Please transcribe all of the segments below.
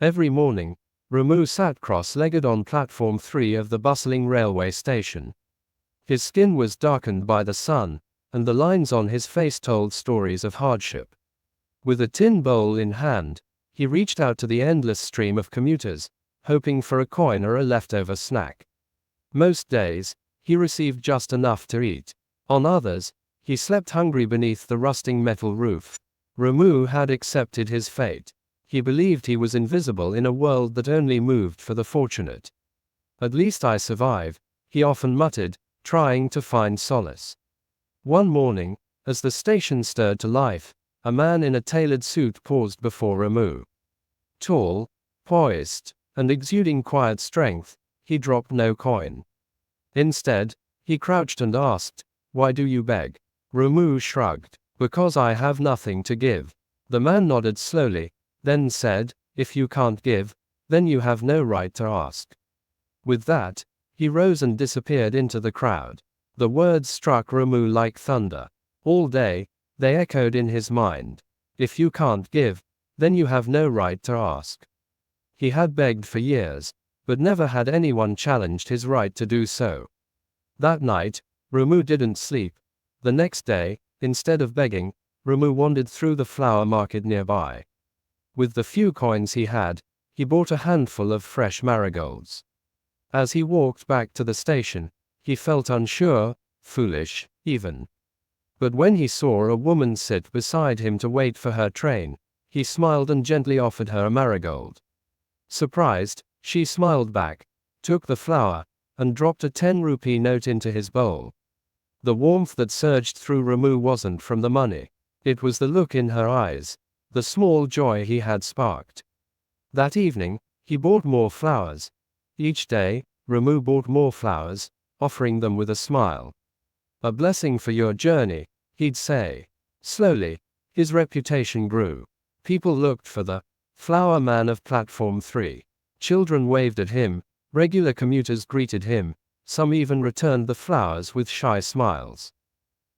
Every morning, Ramu sat cross-legged on platform 3 of the bustling railway station. His skin was darkened by the sun, and the lines on his face told stories of hardship. With a tin bowl in hand, he reached out to the endless stream of commuters, hoping for a coin or a leftover snack. Most days, he received just enough to eat. On others, he slept hungry beneath the rusting metal roof. Ramu had accepted his fate. He believed he was invisible in a world that only moved for the fortunate. "At least I survive," he often muttered, trying to find solace. One morning, as the station stirred to life, a man in a tailored suit paused before Ramu. Tall, poised, and exuding quiet strength, he dropped no coin. Instead, he crouched and asked, "Why do you beg?" Ramu shrugged. "Because I have nothing to give." The man nodded slowly, then said, "If you can't give, then you have no right to ask." With that, he rose and disappeared into the crowd. The words struck Ramu like thunder. All day, they echoed in his mind. If you can't give, then you have no right to ask. He had begged for years, but never had anyone challenged his right to do so. That night, Ramu didn't sleep. The next day, instead of begging, Ramu wandered through the flower market nearby. With the few coins he had, he bought a handful of fresh marigolds. As he walked back to the station, he felt unsure, foolish, even. But when he saw a woman sit beside him to wait for her train, he smiled and gently offered her a marigold. Surprised, she smiled back, took the flower, and dropped a 10-rupee note into his bowl. The warmth that surged through Ramu wasn't from the money. It was the look in her eyes, the small joy he had sparked. That evening, he bought more flowers. Each day, Ramu bought more flowers, offering them with a smile. "A blessing for your journey," he'd say. Slowly, his reputation grew. People looked for the flower man of platform 3. Children waved at him, regular commuters greeted him, some even returned the flowers with shy smiles.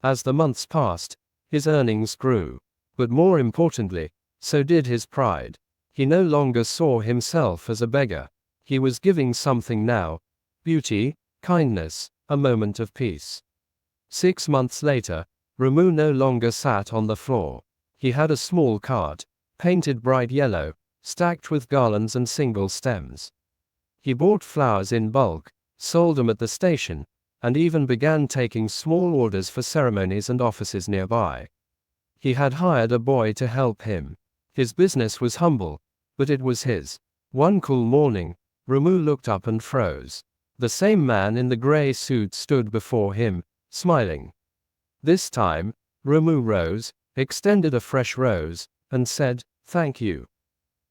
As the months passed, his earnings grew. But more importantly, so did his pride. He no longer saw himself as a beggar. He was giving something now: beauty, kindness, a moment of peace. 6 months later, Ramu no longer sat on the floor. He had a small cart, painted bright yellow, stacked with garlands and single stems. He bought flowers in bulk, sold them at the station, and even began taking small orders for ceremonies and offices nearby. He had hired a boy to help him. His business was humble, but it was his. One cool morning, Ramu looked up and froze. The same man in the gray suit stood before him, smiling. This time, Ramu rose, extended a fresh rose, and said, "Thank you."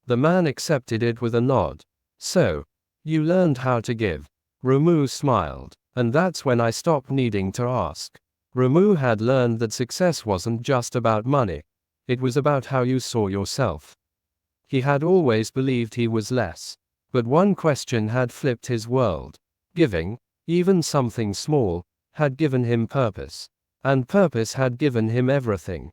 The man accepted it with a nod. "So, you learned how to give." Ramu smiled. "And that's when I stopped needing to ask." Ramu had learned that success wasn't just about money. It was about how you saw yourself. He had always believed he was less. But one question had flipped his world. Giving, even something small, had given him purpose. And purpose had given him everything.